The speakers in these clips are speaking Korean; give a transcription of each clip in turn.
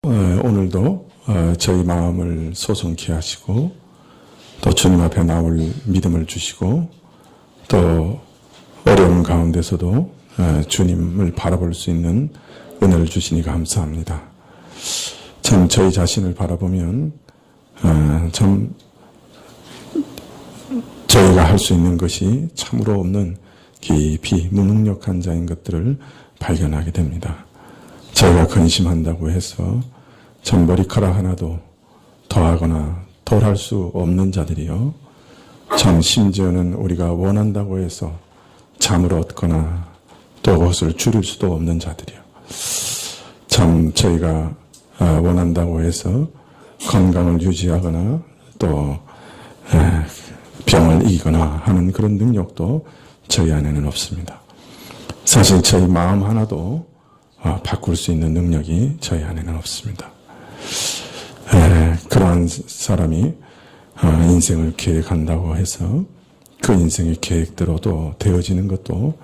오늘도 저희 마음을 소성케 하시고 또 주님 앞에 나올 믿음을 주시고 또 어려운 가운데서도 주님을 바라볼 수 있는 은혜를 주시니 감사합니다. 참 저희 자신을 바라보면 참 저희가 할 수 있는 것이 참으로 없는 깊이 무능력한 자인 것들을 발견하게 됩니다. 저희가 근심한다고 해서 참 머리카락 하나도 더하거나 덜할 수 없는 자들이요. 참 심지어는 우리가 원한다고 해서 잠을 얻거나 또 그것을 줄일 수도 없는 자들이요. 참 저희가 원한다고 해서 건강을 유지하거나 또 병을 이기거나 하는 그런 능력도 저희 안에는 없습니다. 사실 저희 마음 하나도 바꿀 수 있는 능력이 저희 안에는 없습니다. 그러한 사람이 인생을 계획한다고 해서 그 인생의 계획대로도 되어지는 것도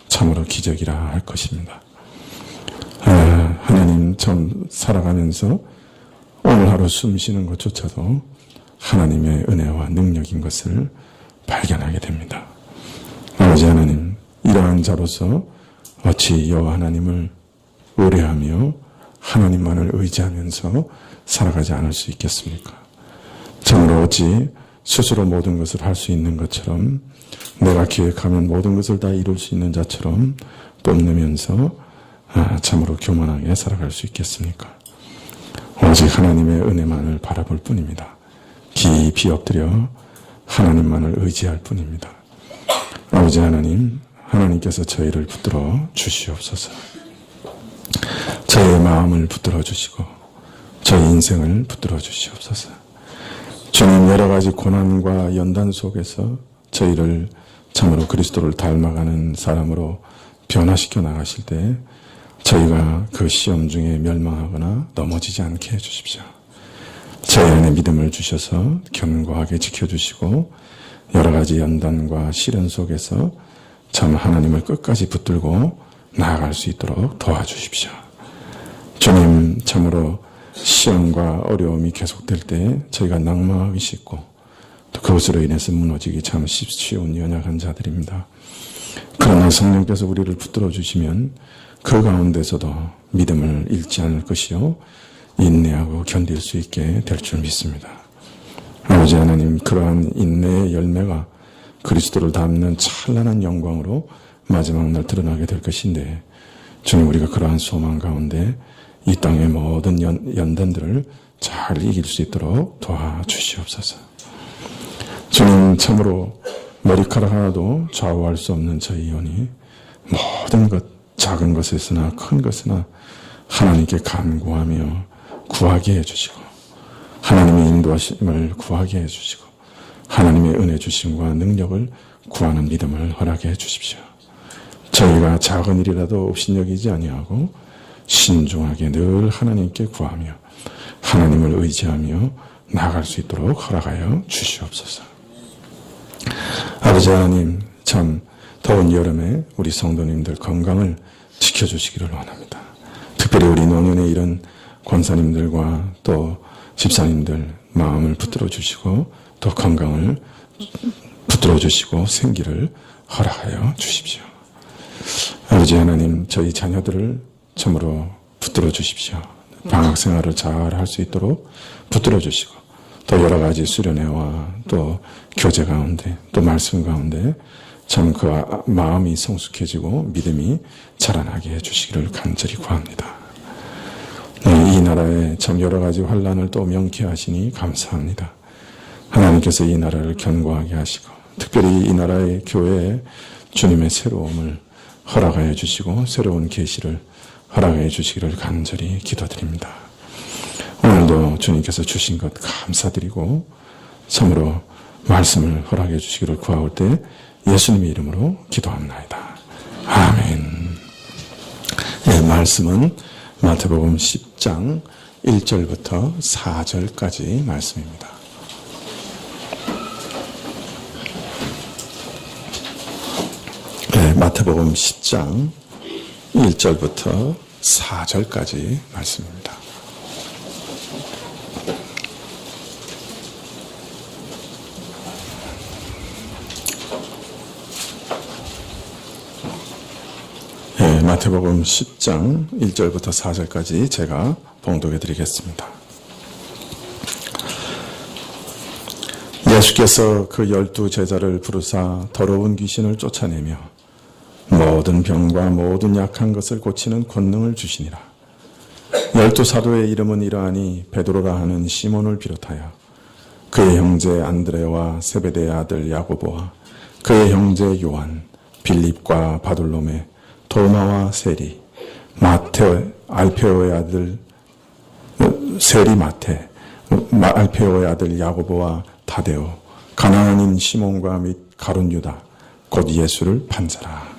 참으로 기적이라 할 것입니다. 하나님 참 살아가면서 오늘 하루 숨 쉬는 것조차도 하나님의 은혜와 능력인 것을 발견하게 됩니다. 아버지 하나님, 이러한 자로서 어찌 여호와 하나님을 의뢰하며 하나님만을 의지하면서 살아가지 않을 수 있겠습니까? 참으로 어찌 스스로 모든 것을 할 수 있는 것처럼 내가 계획하면 모든 것을 다 이룰 수 있는 자처럼 뽐내면서 참으로 교만하게 살아갈 수 있겠습니까? 오직 하나님의 은혜만을 바라볼 뿐입니다. 깊이 엎드려 하나님만을 의지할 뿐입니다. 아버지 하나님, 하나님께서 저희를 붙들어 주시옵소서. 저희의 마음을 붙들어 주시고 저희 인생을 붙들어 주시옵소서. 주님, 여러 가지 고난과 연단 속에서 저희를 참으로 그리스도를 닮아가는 사람으로 변화시켜 나가실 때 저희가 그 시험 중에 멸망하거나 넘어지지 않게 해주십시오. 저희 안에 믿음을 주셔서 견고하게 지켜주시고 여러 가지 연단과 시련 속에서 참 하나님을 끝까지 붙들고 나아갈 수 있도록 도와주십시오. 주님, 참으로 시험과 어려움이 계속될 때 저희가 낙망하기 쉽고 또 그것으로 인해서 무너지기 참 쉬운 연약한 자들입니다. 그러나 성령께서 우리를 붙들어 주시면 그 가운데서도 믿음을 잃지 않을 것이요 인내하고 견딜 수 있게 될 줄 믿습니다. 아버지 하나님, 그러한 인내의 열매가 그리스도를 닮는 찬란한 영광으로 마지막 날 드러나게 될 것인데 주님, 우리가 그러한 소망 가운데 이 땅의 모든 연단들을 잘 이길 수 있도록 도와주시옵소서. 주님, 참으로 머리카락 하나도 좌우할 수 없는 저희 영혼이 모든 것, 작은 것에서나 큰 것이나 하나님께 간구하며 구하게 해주시고 하나님의 인도하심을 구하게 해주시고 하나님의 은혜 주심과 능력을 구하는 믿음을 허락해 해주십시오. 저희가 작은 일이라도 업신여기지 아니하고 신중하게 늘 하나님께 구하며 하나님을 의지하며 나아갈 수 있도록 허락하여 주시옵소서. 아버지 하나님, 참 더운 여름에 우리 성도님들 건강을 지켜주시기를 원합니다. 특별히 우리 노년에 이런 권사님들과 또 집사님들 마음을 붙들어 주시고 또 건강을 붙들어 주시고 생기를 허락하여 주십시오. 아버지 하나님, 저희 자녀들을 참으로 붙들어 주십시오. 방학 생활을 잘 할 수 있도록 붙들어 주시고 또 여러 가지 수련회와 또 교제 가운데 또 말씀 가운데 참 그 마음이 성숙해지고 믿음이 자라나게 해주시기를 간절히 구합니다. 이 나라에 참 여러 가지 환난을 또 명쾌하시니 감사합니다. 하나님께서 이 나라를 견고하게 하시고 특별히 이 나라의 교회에 주님의 새로움을 허락하여 주시고 새로운 계시를 허락해 주시기를 간절히 기도드립니다. 오늘도 주님께서 주신 것 감사드리고 참으로 말씀을 허락해 주시기를 구하올 때 예수님의 이름으로 기도합니다. 아멘. 네, 말씀은 마태복음 10장 1절부터 4절까지 말씀입니다. 네, 마태복음 10장 1절부터 4절까지 말씀입니다. 마태복음 10장 1절부터 4절까지 제가 봉독해 드리겠습니다. 예수께서 그 12 제자를 부르사 더러운 귀신을 쫓아내며 모든 병과 모든 약한 것을 고치는 권능을 주시니라. 12 사도의 이름은 이러하니 베드로라 하는 시몬을 비롯하여 그의 형제 안드레와 세베대의 아들 야고보와 그의 형제 요한, 빌립과 바돌로메, 도마와 세리, 마테, 알페오의 아들 세리 마테, 알페오의 아들 야고보와 타데오, 가나안인 시몬과 및 가룟 유다, 곧 예수를 판 자라.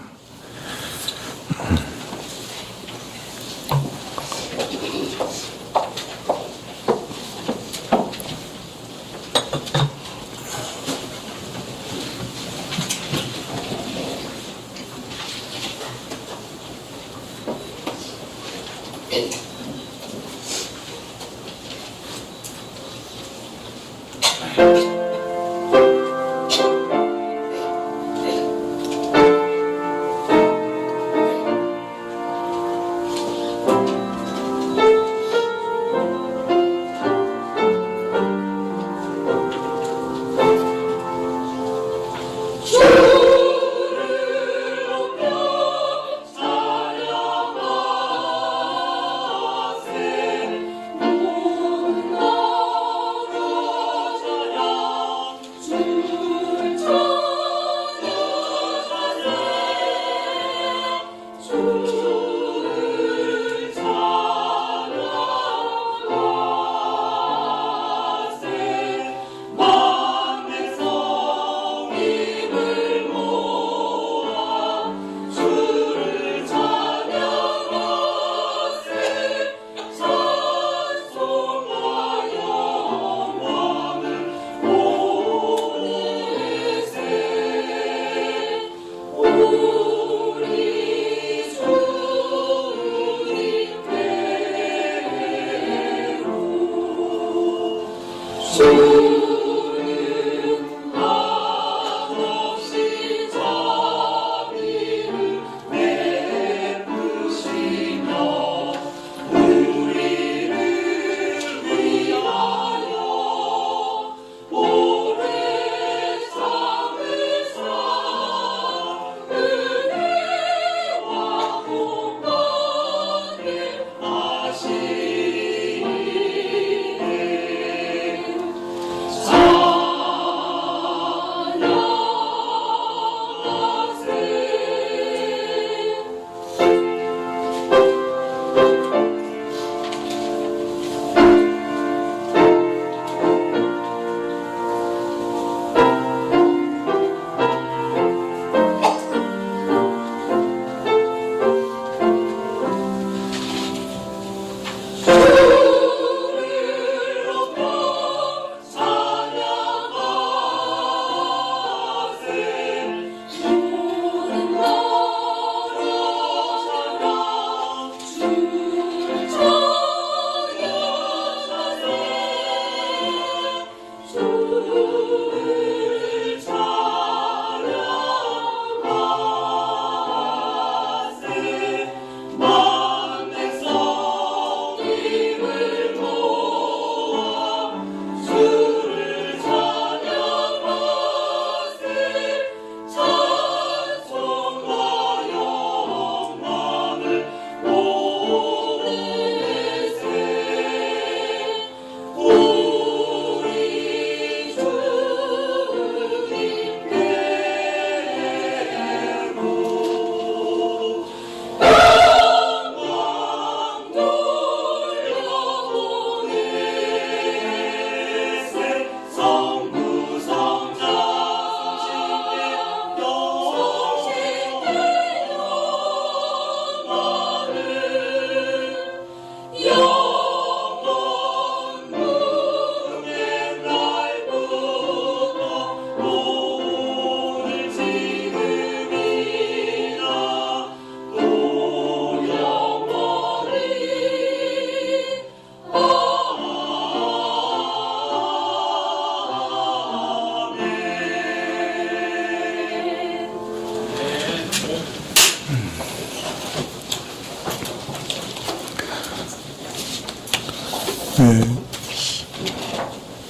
네,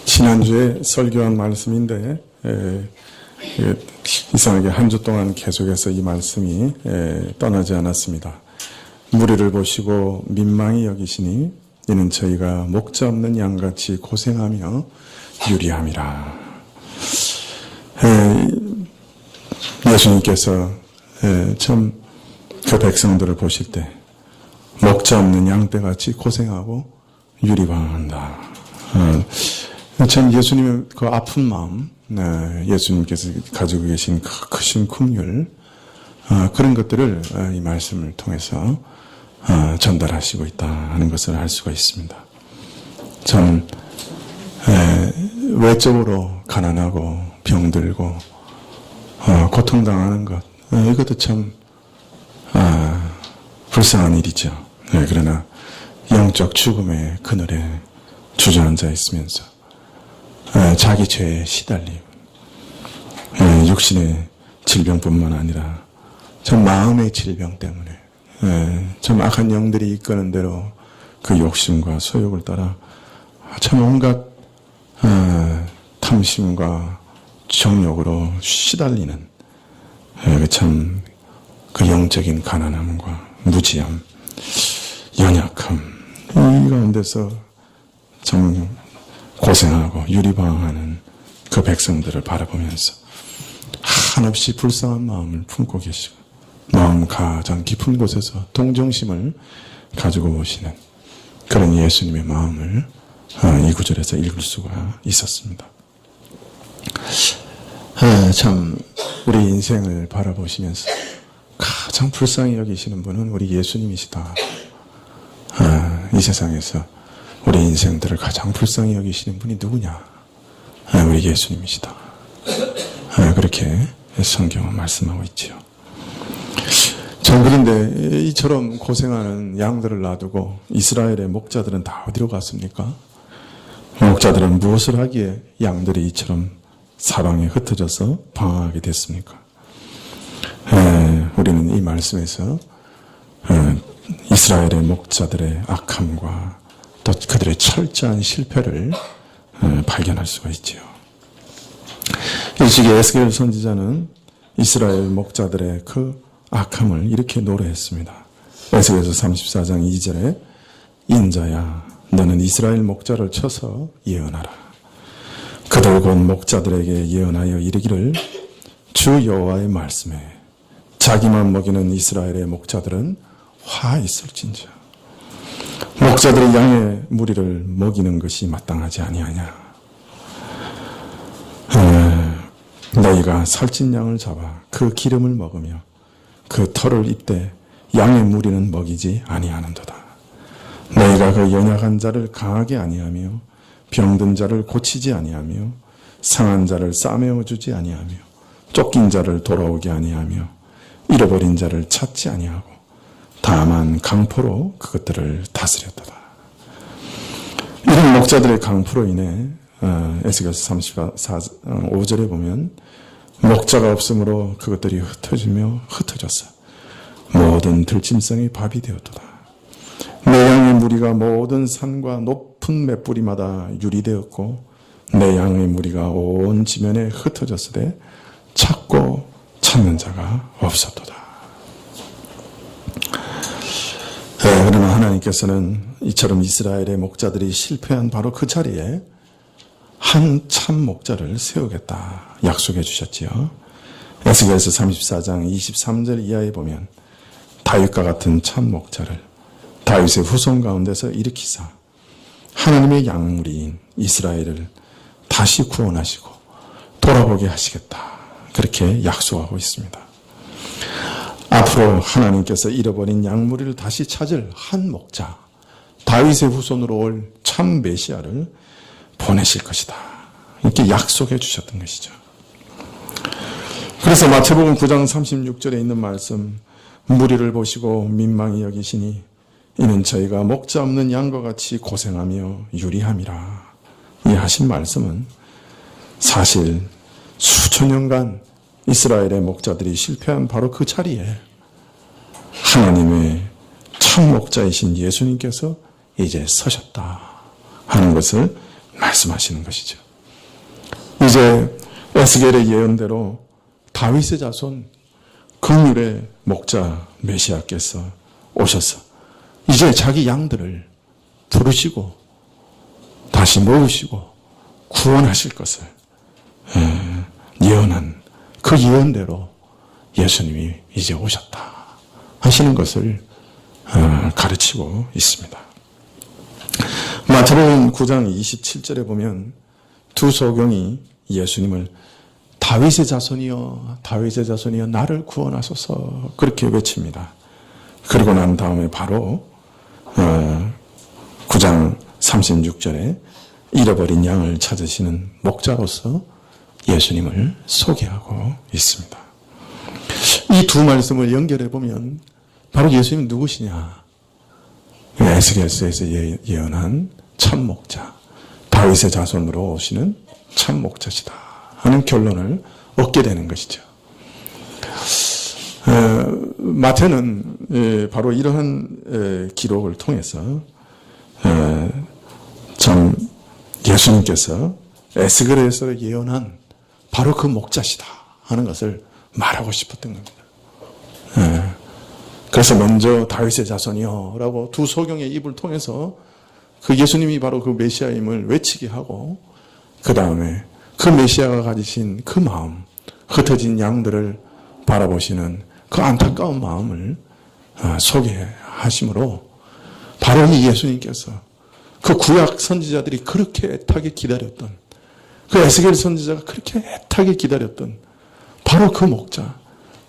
지난주에 설교한 말씀인데 이상하게 한 주 동안 계속해서 이 말씀이 떠나지 않았습니다. 무리를 보시고 민망히 여기시니 이는 저희가 목자 없는 양같이 고생하며 유리함이라. 예수님께서 참 그 백성들을 보실 때 목자 없는 양떼같이 고생하고 유리방한다. 참 예수님의 그 아픈 마음, 예수님께서 가지고 계신 그 크신 긍휼, 그런 것들을 이 말씀을 통해서 전달하시고 있다 하는 것을 알 수가 있습니다. 참 외적으로 가난하고 병들고 고통당하는 것, 이것도 참 불쌍한 일이죠. 그러나 영적 죽음의 그늘에 주저앉아 있으면서 자기 죄에 시달리고 육신의 질병뿐만 아니라 참 마음의 질병 때문에 참 악한 영들이 이끄는 대로 그 욕심과 소욕을 따라 참 온갖 탐심과 정욕으로 시달리는 참 그 영적인 가난함과 무지함, 연약함, 이 가운데서 참 고생하고 유리방황하는 그 백성들을 바라보면서 한없이 불쌍한 마음을 품고 계시고 마음 가장 깊은 곳에서 동정심을 가지고 오시는 그런 예수님의 마음을 이 구절에서 읽을 수가 있었습니다. 참 우리 인생을 바라보시면서 가장 불쌍히 여기시는 분은 우리 예수님이시다. 이 세상에서 우리 인생들을 가장 불쌍히 여기시는 분이 누구냐? 우리 예수님이시다. 그렇게 성경은 말씀하고 있지요. 참 그런데 이처럼 고생하는 양들을 놔두고 이스라엘의 목자들은 다 어디로 갔습니까? 목자들은 무엇을 하기에 양들이 이처럼 사방에 흩어져서 방황하게 됐습니까? 우리는 이 말씀에서 이스라엘의 목자들의 악함과 또 그들의 철저한 실패를 발견할 수가 있지요. 이 시기에 에스겔 선지자는 이스라엘 목자들의 그 악함을 이렇게 노래했습니다. 에스겔서 34장 2절에 인자야 너는 이스라엘 목자를 쳐서 예언하라. 그들 곧 목자들에게 예언하여 이르기를 주 여호와의 말씀에 자기만 먹이는 이스라엘의 목자들은 화 있을진저. 목자들이 양의 무리를 먹이는 것이 마땅하지 아니하냐. 너희가 살찐 양을 잡아 그 기름을 먹으며 그 털을 입되 양의 무리는 먹이지 아니하는도다. 너희가 그 연약한 자를 강하게 아니하며 병든 자를 고치지 아니하며 상한 자를 싸매어 주지 아니하며 쫓긴 자를 돌아오게 아니하며 잃어버린 자를 찾지 아니하고 다만 강포로 그것들을 다스렸도다. 이런 목자들의 강포로 인해 에스겔서 34장 5절에 보면 목자가 없으므로 그것들이 흩어지며 흩어졌어. 모든 들짐승의 밥이 되었도다. 내 양의 무리가 모든 산과 높은 맷뿌리마다 유리되었고 내 양의 무리가 온 지면에 흩어졌으되 찾고 찾는 자가 없었도다. 그러나 하나님께서는 이처럼 이스라엘의 목자들이 실패한 바로 그 자리에 한 참 목자를 세우겠다 약속해 주셨지요. 에스겔서 34장 23절 이하에 보면 다윗과 같은 참 목자를 다윗의 후손 가운데서 일으키사 하나님의 양무리인 이스라엘을 다시 구원하시고 돌아보게 하시겠다. 그렇게 약속하고 있습니다. 앞으로 하나님께서 잃어버린 양무리를 다시 찾을 한 목자, 다윗의 후손으로 올 참 메시아를 보내실 것이다. 이렇게 약속해 주셨던 것이죠. 그래서 마태복음 9장 36절에 있는 말씀, 무리를 보시고 민망히 여기시니 이는 저희가 목자 없는 양과 같이 고생하며 유리함이라. 이 하신 말씀은 사실 수천 년간 이스라엘의 목자들이 실패한 바로 그 자리에 하나님의 참 목자이신 예수님께서 이제 서셨다. 하는 것을 말씀하시는 것이죠. 이제 에스겔의 예언대로 다윗의 자손 긍휼의 목자 메시아께서 오셔서 이제 자기 양들을 부르시고 다시 모으시고 구원하실 것을 예언한 그 예언대로 예수님이 이제 오셨다 하시는 것을 가르치고 있습니다. 마태복음 9장 27절에 보면 두 소경이 예수님을 다윗의 자손이여 다윗의 자손이여 나를 구원하소서 그렇게 외칩니다. 그리고 난 다음에 바로 9장 36절에 잃어버린 양을 찾으시는 목자로서 예수님을 소개하고 있습니다. 이 두 말씀을 연결해 보면 바로 예수님은 누구시냐? 에스겔서에서 예언한 참 목자, 다윗의 자손으로 오시는 참 목자시다 하는 결론을 얻게 되는 것이죠. 마태는 바로 이러한 기록을 통해서 참 예수님께서 에스겔에서 예언한 바로 그 목자시다 하는 것을 말하고 싶었던 겁니다. 그래서 먼저 다윗의 자손이요 라고 두 소경의 입을 통해서 그 예수님이 바로 그 메시아임을 외치게 하고 그 다음에 그 메시아가 가지신 그 마음, 흩어진 양들을 바라보시는 그 안타까운 마음을 소개하심으로 바로 이 예수님께서 그 구약 선지자들이 그렇게 애타게 기다렸던 그 에스겔 선지자가 그렇게 애타게 기다렸던 바로 그 목자,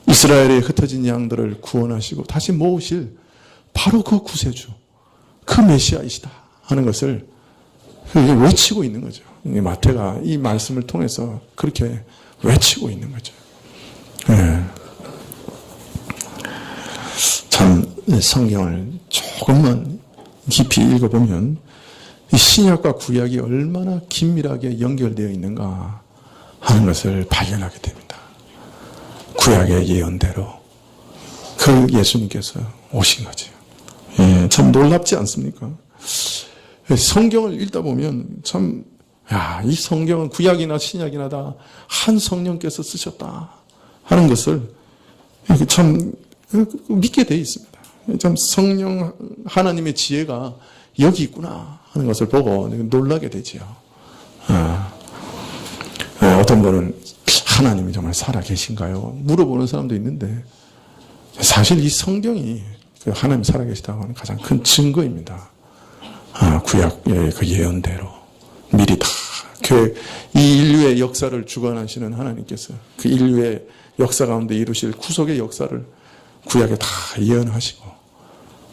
이스라엘의 흩어진 양들을 구원하시고 다시 모으실 바로 그 구세주, 그 메시아이시다 하는 것을 외치고 있는 거죠. 마태가 이 말씀을 통해서 그렇게 외치고 있는 거죠. 참 성경을 조금만 깊이 읽어보면 이 신약과 구약이 얼마나 긴밀하게 연결되어 있는가 하는 것을 발견하게 됩니다. 구약의 예언대로 그 예수님께서 오신 거죠. 참 놀랍지 않습니까? 성경을 읽다 보면 참, 이 성경은 구약이나 신약이나 다 한 성령께서 쓰셨다 하는 것을 참 믿게 되어 있습니다. 참 성령 하나님의 지혜가 여기 있구나 하는 것을 보고 놀라게 되지요. 어떤 분은 하나님이 정말 살아 계신가요? 물어보는 사람도 있는데 사실 이 성경이 하나님 살아 계시다고 하는 가장 큰 증거입니다. 구약의 그 예언대로 미리 다 이 인류의 역사를 주관하시는 하나님께서 그 인류의 역사 가운데 이루실 구속의 역사를 구약에 다 예언하시고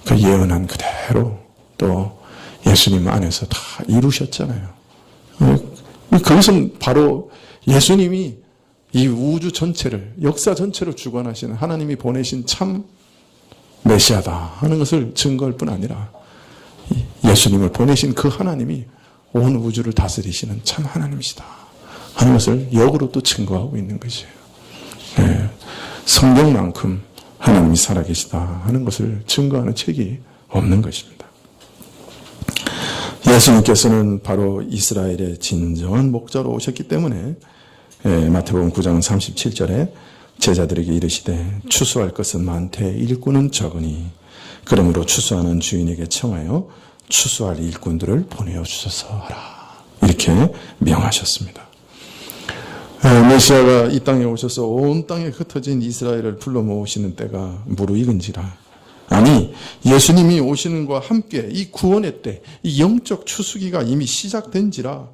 그 예언한 그대로 또 예수님 안에서 다 이루셨잖아요. 그것은 바로 예수님이 이 우주 전체를, 역사 전체를 주관하시는 하나님이 보내신 참 메시아다 하는 것을 증거할 뿐 아니라 예수님을 보내신 그 하나님이 온 우주를 다스리시는 참 하나님이시다 하는 것을 역으로 또 증거하고 있는 것이에요. 성경만큼 하나님이 살아계시다 하는 것을 증거하는 책이 없는 것입니다. 예수님께서는 바로 이스라엘의 진정한 목자로 오셨기 때문에 마태복음 9장 37절에 제자들에게 이르시되 추수할 것은 많되 일꾼은 적으니 그러므로 추수하는 주인에게 청하여 추수할 일꾼들을 보내어 주소서 하라. 이렇게 명하셨습니다. 메시아가 이 땅에 오셔서 온 땅에 흩어진 이스라엘을 불러 모으시는 때가 무르익은지라. 아니 예수님이 오시는 것과 함께 이 구원의 때, 이 영적 추수기가 이미 시작된지라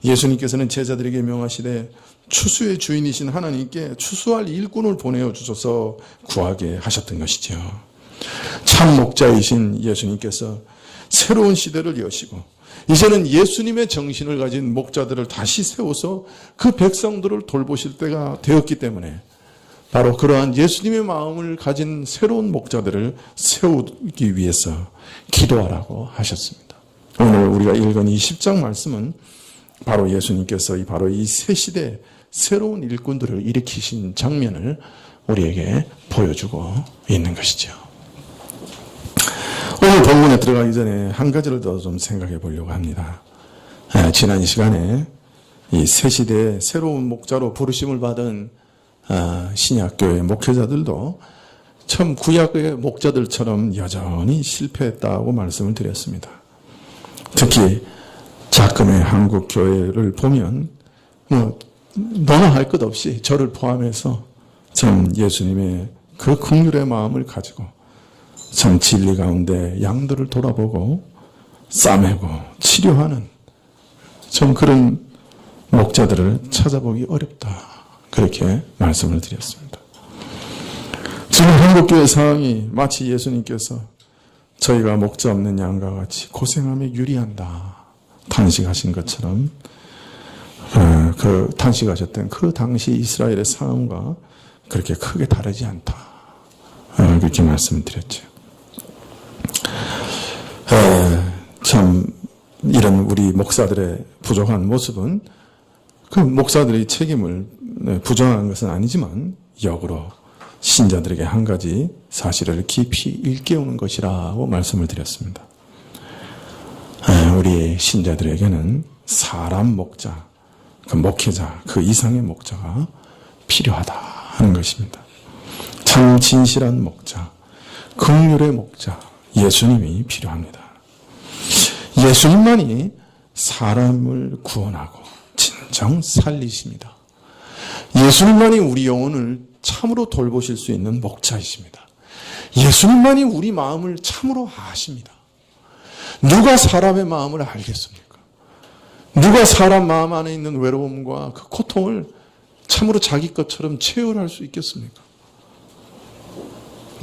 예수님께서는 제자들에게 명하시되 추수의 주인이신 하나님께 추수할 일꾼을 보내어 주소서 구하게 하셨던 것이죠. 참 목자이신 예수님께서 새로운 시대를 여시고 이제는 예수님의 정신을 가진 목자들을 다시 세워서 그 백성들을 돌보실 때가 되었기 때문에 바로 그러한 예수님의 마음을 가진 새로운 목자들을 세우기 위해서 기도하라고 하셨습니다. 오늘 우리가 읽은 이 10장 말씀은 바로 예수님께서 바로 이 새 시대 새로운 일꾼들을 일으키신 장면을 우리에게 보여주고 있는 것이죠. 오늘 본문에 들어가기 전에 한 가지를 더 좀 생각해 보려고 합니다. 지난 시간에 이 새 시대의 새로운 목자로 부르심을 받은 신약교회 목회자들도 참 구약의 목자들처럼 여전히 실패했다고 말씀을 드렸습니다. 특히 작금의 한국 교회를 보면 너나 할 것 없이 저를 포함해서 참 예수님의 그 긍휼의 마음을 가지고 참 진리 가운데 양들을 돌아보고 싸매고 치료하는 좀 그런 목자들을 찾아보기 어렵다. 그렇게 말씀을 드렸습니다. 지금 한국교회 상황이 마치 예수님께서 저희가 목자 없는 양과 같이 고생함에 유리한다 탄식하신 것처럼 그 탄식하셨던 그 당시 이스라엘의 상황과 그렇게 크게 다르지 않다. 그렇게 말씀을 드렸죠. 참 이런 우리 목사들의 부족한 모습은 그 목사들의 책임을 부정한 것은 아니지만 역으로 신자들에게 한 가지 사실을 깊이 일깨우는 것이라고 말씀을 드렸습니다. 우리 신자들에게는 사람 목자, 그 목회자, 그 이상의 목자가 필요하다 하는 것입니다. 참 진실한 목자, 긍휼의 목자, 예수님이 필요합니다. 예수님만이 사람을 구원하고 진정 살리십니다. 예수님만이 우리 영혼을 참으로 돌보실 수 있는 목자이십니다. 예수님만이 우리 마음을 참으로 아십니다. 누가 사람의 마음을 알겠습니까? 누가 사람 마음 안에 있는 외로움과 그 고통을 참으로 자기 것처럼 체험할 수 있겠습니까?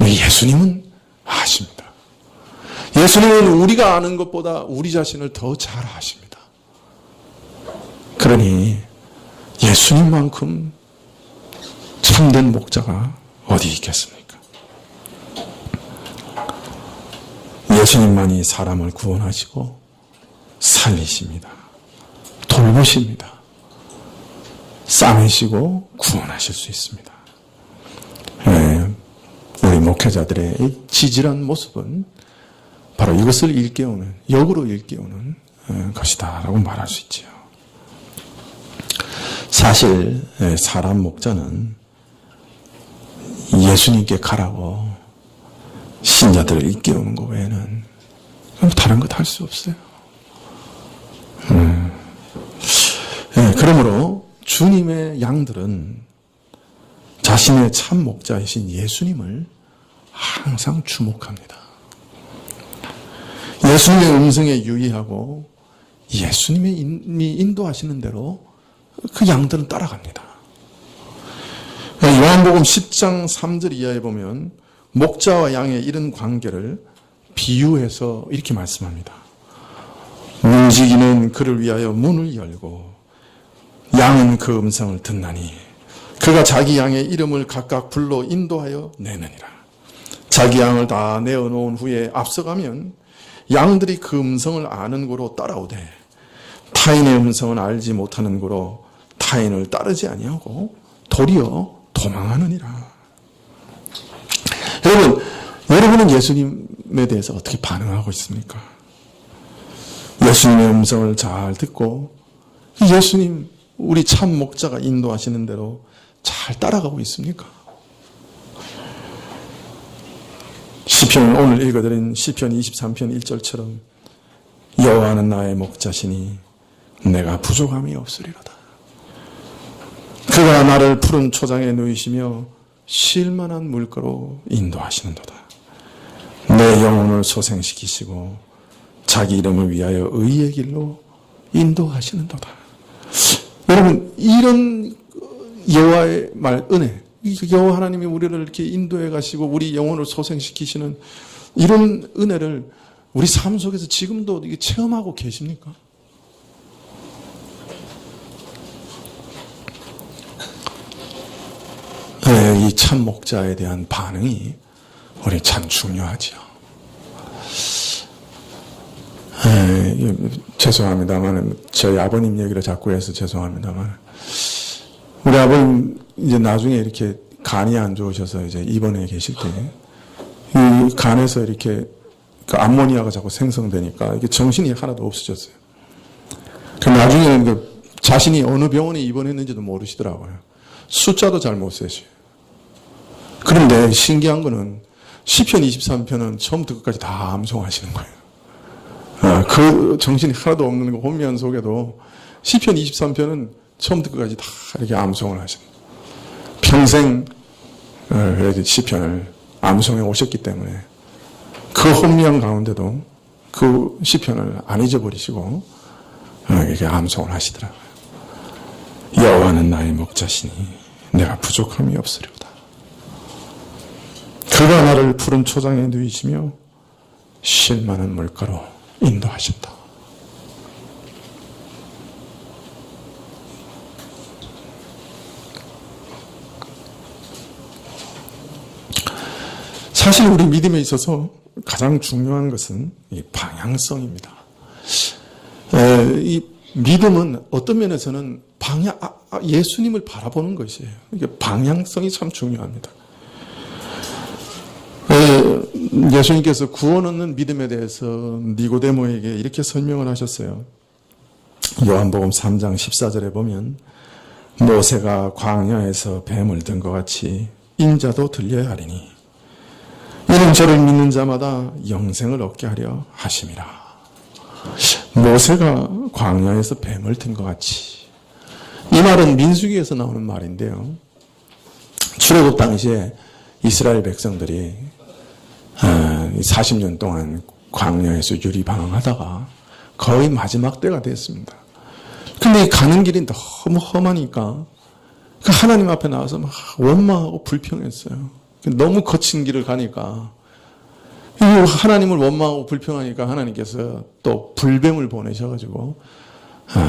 예수님은 아십니다. 예수님은 우리가 아는 것보다 우리 자신을 더 잘 아십니다. 그러니 예수님만큼 참된 목자가 어디 있겠습니까? 예수님만이 사람을 구원하시고 살리십니다. 돌보십니다. 싸매시고 구원하실 수 있습니다. 우리 목회자들의 지질한 모습은 바로 이것을 일깨우는, 역으로 일깨우는 것이다 라고 말할 수 있지요. 사실 사람 목자는 예수님께 가라고 신자들을 일깨우는 것 외에는 다른 것 할 수 없어요. 그러므로 주님의 양들은 자신의 참 목자이신 예수님을 항상 주목합니다. 예수님의 음성에 유의하고 예수님이 인도하시는 대로 그 양들은 따라갑니다. 요한복음 10장 3절 이하에 보면 목자와 양의 이런 관계를 비유해서 이렇게 말씀합니다. 문지기는 그를 위하여 문을 열고 양은 그 음성을 듣나니 그가 자기 양의 이름을 각각 불러 인도하여 내느니라. 자기 양을 다 내어놓은 후에 앞서가면 양들이 그 음성을 아는 고로 따라오되 타인의 음성은 알지 못하는 고로 타인을 따르지 아니하고 도리어 도망하느니라. 여러분은 예수님에 대해서 어떻게 반응하고 있습니까? 예수님의 음성을 잘 듣고 예수님, 우리 참 목자가 인도하시는 대로 잘 따라가고 있습니까? 시편, 오늘 읽어드린 시편 23편 1절처럼 여호와는 나의 목자시니 내가 부족함이 없으리로다. 그가 나를 푸른 초장에 누이시며 쉴만한 물가로 인도하시는도다. 내 영혼을 소생시키시고 자기 이름을 위하여 의의 길로 인도하시는도다. 여러분, 이런 여호와의 말, 은혜, 여호와 하나님이 우리를 이렇게 인도해 가시고 우리 영혼을 소생시키시는 이런 은혜를 우리 삶 속에서 지금도 체험하고 계십니까? 이 참 목자에 대한 반응이 우리 참 중요하죠. 죄송합니다만 저희 아버님 얘기를 자꾸 해서 죄송합니다만 우리 아버님 이제 나중에 이렇게 간이 안 좋으셔서 이제 입원해 계실 때 이 간에서 이렇게 그 암모니아가 자꾸 생성되니까 이게 정신이 하나도 없어졌어요. 그 나중에는 그 자신이 어느 병원에 입원했는지도 모르시더라고요. 숫자도 잘 못 세셔요. 그런데 신기한 거는 시편 23편은 처음부터 끝까지 다 암송하시는 거예요. 그 정신이 하나도 없는 그 혼미한 속에도 시편 23편은 처음부터 끝까지 다 이렇게 암송을 하시는 거예요. 평생 시편을 암송해 오셨기 때문에 그 혼미한 가운데도 그 시편을 안 잊어버리시고 이렇게 암송을 하시더라고요. 여호와는 나의 목자시니 내가 부족함이 없으리로다. 그가 나를 푸른 초장에 누이시며 쉴 만한 물가로 인도하셨다. 사실 우리 믿음에 있어서 가장 중요한 것은 이 방향성입니다. 이 믿음은 어떤 면에서는 예수님을 바라보는 것이에요. 이게 방향성이 참 중요합니다. 예수님께서 구원 얻는 믿음에 대해서 니고데모에게 이렇게 설명을 하셨어요. 요한복음 3장 14절에 보면 모세가 광야에서 뱀을 든 것 같이 인자도 들려야 하리니 이는 저를 믿는 자마다 영생을 얻게 하려 하심이라. 모세가 광야에서 뱀을 든 것 같이. 이 말은 민수기에서 나오는 말인데요. 출애굽 당시에 이스라엘 백성들이 40년 동안 광야에서 유리방황하다가 거의 마지막 때가 됐습니다. 근데 가는 길이 너무 험하니까 하나님 앞에 나와서 막 원망하고 불평했어요. 너무 거친 길을 가니까 하나님을 원망하고 불평하니까 하나님께서 또 불뱀을 보내셔가지고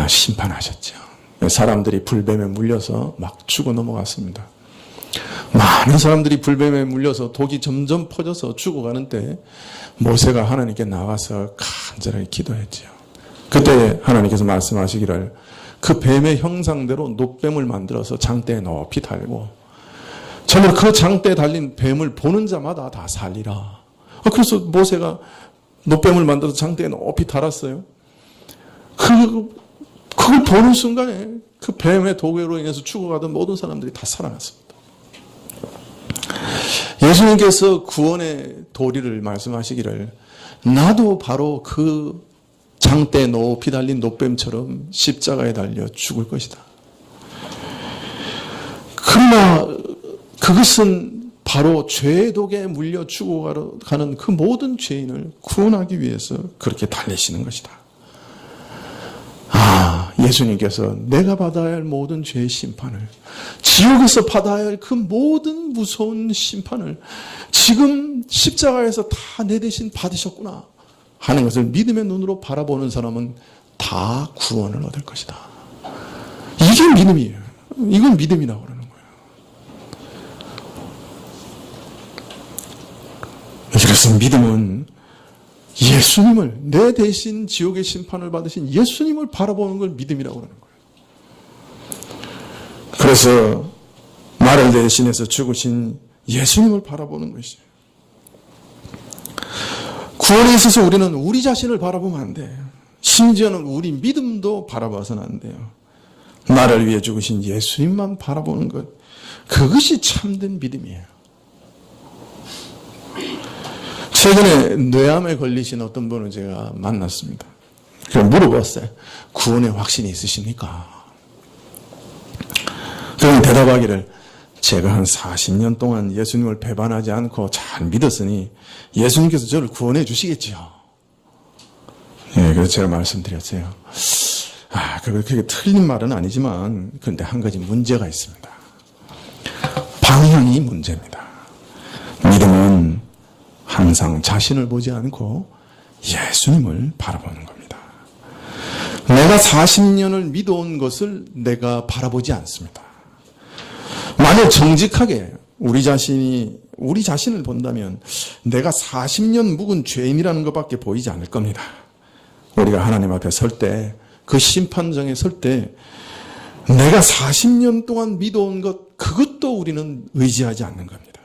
심판하셨죠. 사람들이 불뱀에 물려서 막 죽어 넘어갔습니다. 많은 사람들이 불뱀에 물려서 독이 점점 퍼져서 죽어가는 때 모세가 하나님께 나가서 간절하게 기도했죠. 그때 하나님께서 말씀하시기를 그 뱀의 형상대로 놋뱀을 만들어서 장대에 높이 달고 정말 그 장대에 달린 뱀을 보는 자마다 다 살리라. 그래서 모세가 놋뱀을 만들어서 장대에 높이 달았어요. 그걸 보는 순간에 그 뱀의 독으로 인해서 죽어가던 모든 사람들이 다 살아났습니다. 예수님께서 구원의 도리를 말씀하시기를 나도 바로 그 장대에 높이 달린 놋뱀처럼 십자가에 달려 죽을 것이다. 그러나 그것은 바로 죄의 독에 물려 죽어가는 그 모든 죄인을 구원하기 위해서 그렇게 달리시는 것이다. 예수님께서 내가 받아야 할 모든 죄의 심판을, 지옥에서 받아야 할 그 모든 무서운 심판을 지금 십자가에서 다 내 대신 받으셨구나 하는 것을 믿음의 눈으로 바라보는 사람은 다 구원을 얻을 것이다. 이게 믿음이에요. 이건 믿음이라고 그러는 거예요. 그래서 믿음은 예수님을, 내 대신 지옥의 심판을 받으신 예수님을 바라보는 걸 믿음이라고 하는 거예요. 그래서 나를 대신해서 죽으신 예수님을 바라보는 것이에요. 구원에 있어서 우리는 우리 자신을 바라보면 안 돼요. 심지어는 우리 믿음도 바라봐서는 안 돼요. 나를 위해 죽으신 예수님만 바라보는 것, 그것이 참된 믿음이에요. 최근에 뇌암에 걸리신 어떤 분을 제가 만났습니다. 그래서 물어봤어요. 구원의 확신이 있으십니까? 그럼 대답하기를 제가 한 40년 동안 예수님을 배반하지 않고 잘 믿었으니 예수님께서 저를 구원해 주시겠지요. 그래서 제가 말씀드렸어요. 그게 틀린 말은 아니지만 그런데 한 가지 문제가 있습니다. 방향이 문제입니다. 믿음은 항상 자신을 보지 않고 예수님을 바라보는 겁니다. 내가 40년을 믿어온 것을 내가 바라보지 않습니다. 만약 정직하게 우리 자신을 본다면 내가 40년 묵은 죄인이라는 것밖에 보이지 않을 겁니다. 우리가 하나님 앞에 설 때, 그 심판정에 설 때 내가 40년 동안 믿어온 것, 그것도 우리는 의지하지 않는 겁니다.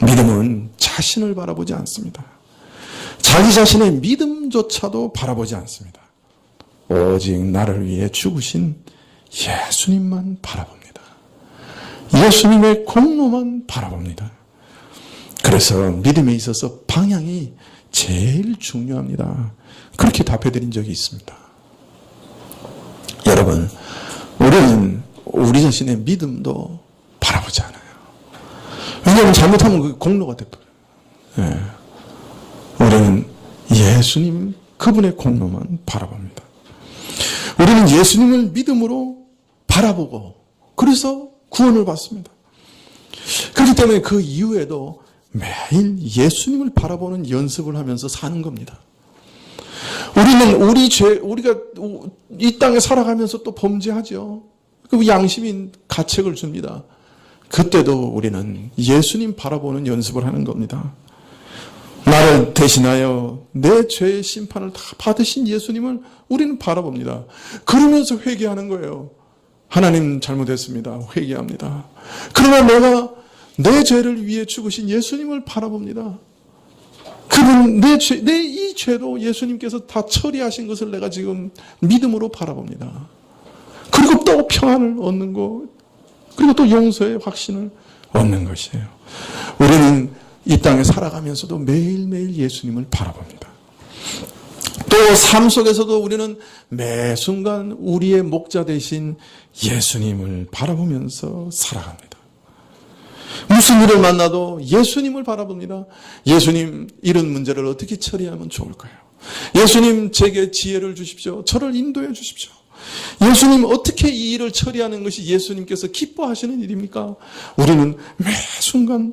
믿음은 자신을 바라보지 않습니다. 자기 자신의 믿음조차도 바라보지 않습니다. 오직 나를 위해 죽으신 예수님만 바라봅니다. 예수님의 공로만 바라봅니다. 그래서 믿음에 있어서 방향이 제일 중요합니다. 그렇게 답해드린 적이 있습니다. 여러분, 우리는 우리 자신의 믿음도 바라보지 않아요. 왜냐하면 잘못하면 그 공로가 돼버려요. 예. 우리는 예수님, 그분의 공로만 바라봅니다. 우리는 예수님을 믿음으로 바라보고 그래서 구원을 받습니다. 그렇기 때문에 그 이후에도 매일 예수님을 바라보는 연습을 하면서 사는 겁니다. 우리는 우리가 이 땅에 살아가면서 또 범죄하죠. 그 양심이 가책을 줍니다. 그때도 우리는 예수님 바라보는 연습을 하는 겁니다. 나를 대신하여 내 죄의 심판을 다 받으신 예수님을 우리는 바라봅니다. 그러면서 회개하는 거예요. 하나님 잘못했습니다. 회개합니다. 그러나 내가 내 죄를 위해 죽으신 예수님을 바라봅니다. 그분 내 이 죄도 예수님께서 다 처리하신 것을 내가 지금 믿음으로 바라봅니다. 그리고 또 평안을 얻는 것, 그리고 또 용서의 확신을 얻는 것이에요. 우리는 이 땅에 살아가면서도 매일매일 예수님을 바라봅니다. 또 삶 속에서도 우리는 매 순간 우리의 목자 되신 예수님을 바라보면서 살아갑니다. 무슨 일을 만나도 예수님을 바라봅니다. 예수님, 이런 문제를 어떻게 처리하면 좋을까요? 예수님, 제게 지혜를 주십시오. 저를 인도해 주십시오. 예수님, 어떻게 이 일을 처리하는 것이 예수님께서 기뻐하시는 일입니까? 우리는 매 순간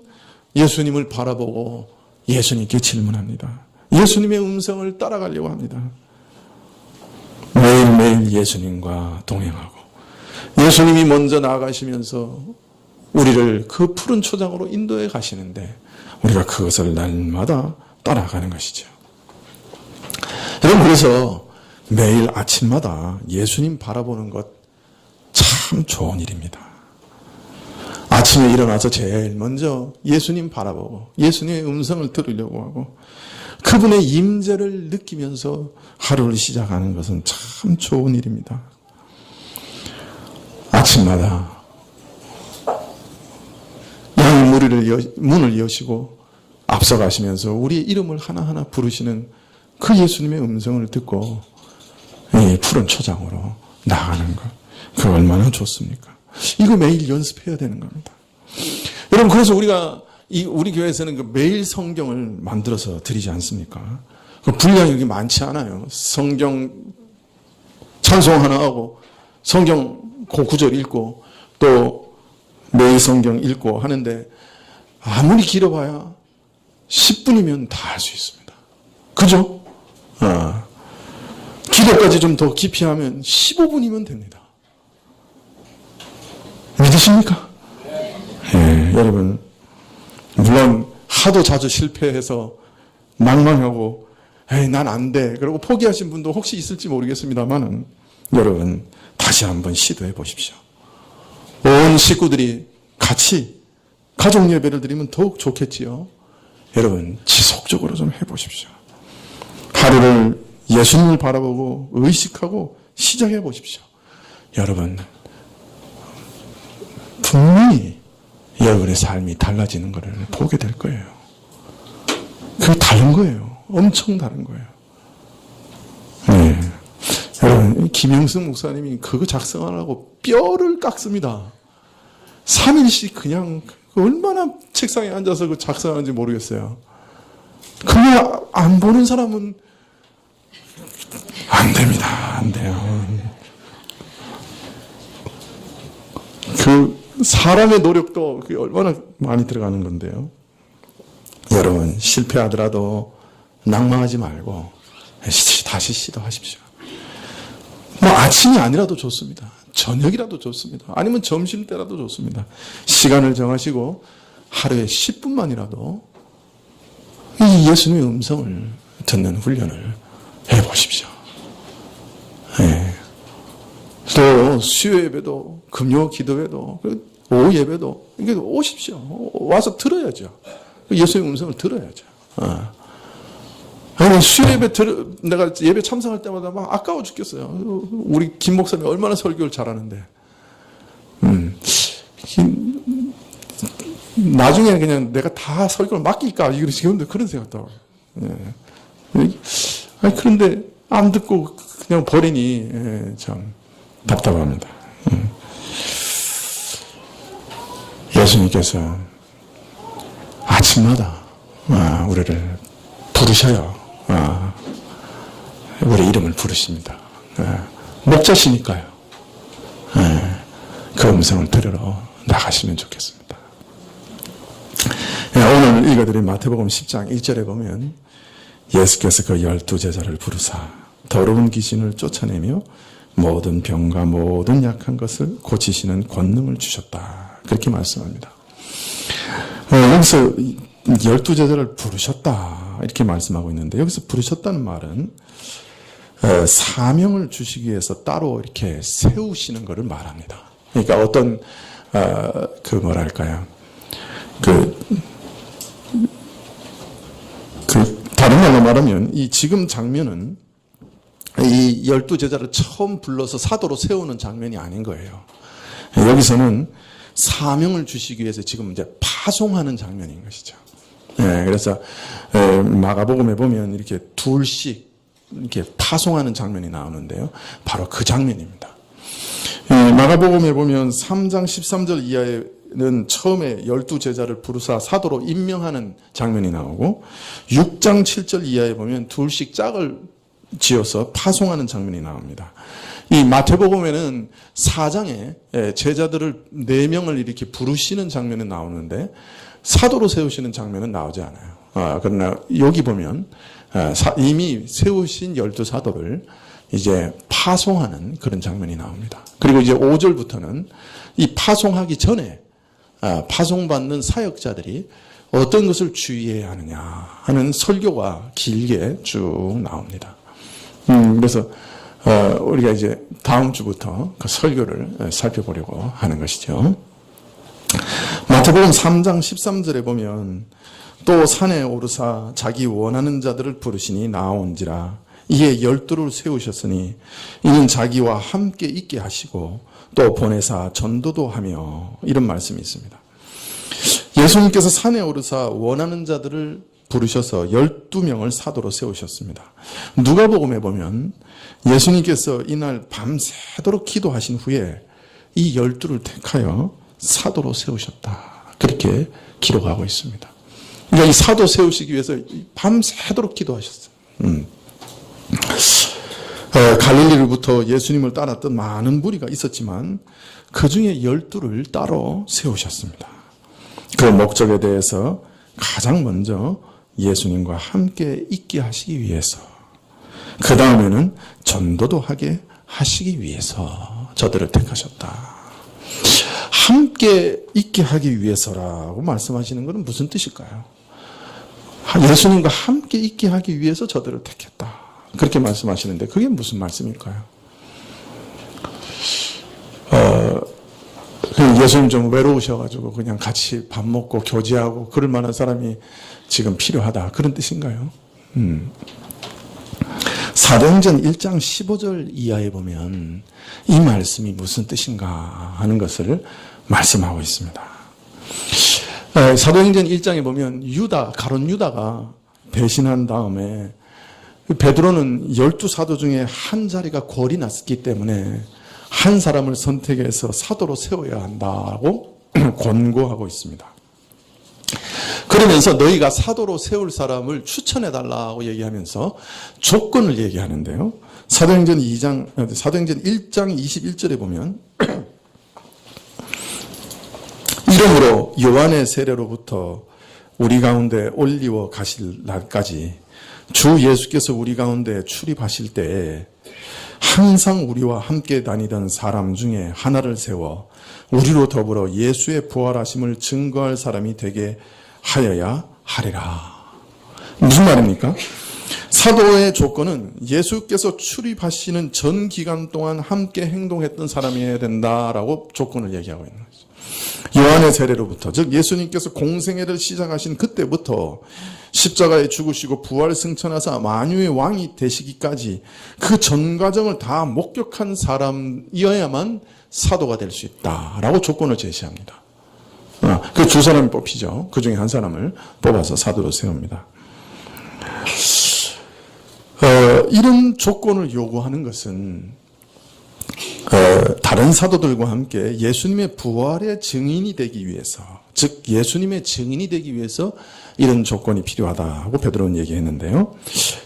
예수님을 바라보고 예수님께 질문합니다. 예수님의 음성을 따라가려고 합니다. 매일매일 예수님과 동행하고 예수님이 먼저 나아가시면서 우리를 그 푸른 초장으로 인도해 가시는데 우리가 그것을 날마다 따라가는 것이죠. 여러분, 그래서 매일 아침마다 예수님 바라보는 것 참 좋은 일입니다. 아침에 일어나서 제일 먼저 예수님 바라보고 예수님의 음성을 들으려고 하고 그분의 임재를 느끼면서 하루를 시작하는 것은 참 좋은 일입니다. 아침마다 문을 여시고 앞서가시면서 우리의 이름을 하나하나 부르시는 그 예수님의 음성을 듣고 이 푸른 초장으로 나가는 것, 그거 얼마나 좋습니까? 이거 매일 연습해야 되는 겁니다. 여러분, 그래서 우리 교회에서는 그 매일 성경을 만들어서 드리지 않습니까? 그 분량이 여기 많지 않아요. 성경 찬송 하나 하고 성경 그 구절 읽고 또 매일 성경 읽고 하는데 아무리 길어봐야 10분이면 다 할 수 있습니다. 그죠? 기도까지 좀 더 깊이 하면 15분이면 됩니다. 믿으십니까? 예, 여러분, 물론 하도 자주 실패해서 낭망하고 에이, 난 안 돼. 그리고 포기하신 분도 혹시 있을지 모르겠습니다만은 여러분, 다시 한번 시도해 보십시오. 온 식구들이 같이 가족 예배를 드리면 더욱 좋겠지요. 여러분, 지속적으로 좀 해보십시오. 하루를 예수님을 바라보고 의식하고 시작해 보십시오. 여러분, 분명히 여러분의 삶이 달라지는 것을 보게 될 거예요. 그게 다른 거예요. 엄청 다른 거예요. 네. 여러분, 김영승 목사님이 그거 작성하라고 뼈를 깎습니다. 3일씩 그냥 얼마나 책상에 앉아서 그 작성하는지 모르겠어요. 그거 안 보는 사람은 안 됩니다. 안 돼요. 그 사람의 노력도 그게 얼마나 많이 들어가는 건데요. 여러분, 실패하더라도 낭망하지 말고 다시 시도하십시오. 뭐 아침이 아니라도 좋습니다. 저녁이라도 좋습니다. 아니면 점심때라도 좋습니다. 시간을 정하시고 하루에 10분만이라도 이 예수님의 음성을 듣는 훈련을 해보십시오. 네. 또 수요 예배도 금요 기도회도 오후 예배도 이게 오십시오. 와서 들어야죠. 예수님의 음성을 들어야죠. 아니, 내가 예배 참석할 때마다 막 아까워 죽겠어요. 우리 김 목사님이 얼마나 설교를 잘하는데. 나중에 그냥 내가 다 설교를 맡길까, 그런 생각도. 예. 아니, 그런데 안 듣고 그냥 버리니, 예, 참 답답합니다. 예수님께서 아침마다 우리를 부르셔요. 우리 이름을 부르십니다. 목자시니까요. 그 음성을 들으러 나가시면 좋겠습니다. 오늘 읽어드린 마태복음 10장 1절에 보면 예수께서 그 12제자를 부르사 더러운 귀신을 쫓아내며 모든 병과 모든 약한 것을 고치시는 권능을 주셨다. 그렇게 말씀합니다. 여기서 12제자를 부르셨다 이렇게 말씀하고 있는데, 여기서 부르셨다는 말은 사명을 주시기 위해서 따로 이렇게 세우시는 것을 말합니다. 그러니까 어떤 다른 말로 말하면 이 지금 장면은 이 12제자를 처음 불러서 사도로 세우는 장면이 아닌 거예요. 여기서는 사명을 주시기 위해서 지금 이제 파송하는 장면인 것이죠. 그래서 마가복음에 보면 이렇게 둘씩 이렇게 파송하는 장면이 나오는데요. 바로 그 장면입니다. 마가복음에 보면 3장 13절 이하에는 처음에 12제자를 부르사 사도로 임명하는 장면이 나오고, 6장 7절 이하에 보면 둘씩 짝을 지어서 파송하는 장면이 나옵니다. 이 마태복음에는 4장에 제자들을 4명을 이렇게 부르시는 장면이 나오는데 사도로 세우시는 장면은 나오지 않아요. 그러나 여기 보면 이미 세우신 12사도를 이제 파송하는 그런 장면이 나옵니다. 그리고 이제 5절부터는 이 파송하기 전에 파송받는 사역자들이 어떤 것을 주의해야 하느냐 하는 설교가 길게 쭉 나옵니다. 그래서 우리가 이제 다음 주부터 그 설교를 살펴보려고 하는 것이죠. 마태복음 3장 13절에 보면 또 산에 오르사 자기 원하는 자들을 부르시니 나온지라 이에 12를 세우셨으니 이는 자기와 함께 있게 하시고 또 보내사 전도도 하며, 이런 말씀이 있습니다. 예수님께서 산에 오르사 원하는 자들을 부르셔서 12명을 사도로 세우셨습니다. 누가복음에 보면 예수님께서 이날 밤새도록 기도하신 후에 이 12를 택하여 사도로 세우셨다. 그렇게 기록하고 있습니다. 그러니까 이 사도 세우시기 위해서 밤새도록 기도하셨어요. 갈릴리로부터 예수님을 따랐던 많은 무리가 있었지만 그 중에 12를 따로 세우셨습니다. 그 목적에 대해서 가장 먼저 예수님과 함께 있게 하시기 위해서, 그 다음에는 전도도 하게 하시기 위해서 저들을 택하셨다. 함께 있게 하기 위해서라고 말씀하시는 것은 무슨 뜻일까요? 예수님과 함께 있게 하기 위해서 저들을 택했다. 그렇게 말씀하시는데 그게 무슨 말씀일까요? 예수님 좀 외로우셔가지고 그냥 같이 밥 먹고 교제하고 그럴 만한 사람이 지금 필요하다, 그런 뜻인가요? 사도행전 1장 15절 이하에 보면 이 말씀이 무슨 뜻인가 하는 것을 말씀하고 있습니다. 사도행전 1장에 보면 가룟 유다가 배신한 다음에 베드로는 12사도 중에 한 자리가 골이 났기 때문에 한 사람을 선택해서 사도로 세워야 한다고 권고하고 있습니다. 그러면서 너희가 사도로 세울 사람을 추천해달라고 얘기하면서 조건을 얘기하는데요. 사도행전 1장 21절에 보면 이러므로 요한의 세례로부터 우리 가운데 올리워 가실 날까지 주 예수께서 우리 가운데 출입하실 때에 항상 우리와 함께 다니던 사람 중에 하나를 세워 우리로 더불어 예수의 부활하심을 증거할 사람이 되게 하여야 하리라. 무슨 말입니까? 사도의 조건은 예수께서 출입하시는 전 기간 동안 함께 행동했던 사람이어야 된다라고 조건을 얘기하고 있는 거죠. 요한의 세례로부터, 즉 예수님께서 공생애를 시작하신 그때부터 십자가에 죽으시고 부활 승천하사 만유의 왕이 되시기까지 그 전 과정을 다 목격한 사람이어야만 사도가 될 수 있다라고 조건을 제시합니다. 그 두 사람이 뽑히죠. 그 중에 한 사람을 뽑아서 사도로 세웁니다. 이런 조건을 요구하는 것은 다른 사도들과 함께 예수님의 부활의 증인이 되기 위해서, 즉 예수님의 증인이 되기 위해서 이런 조건이 필요하다고 베드로는 얘기했는데요.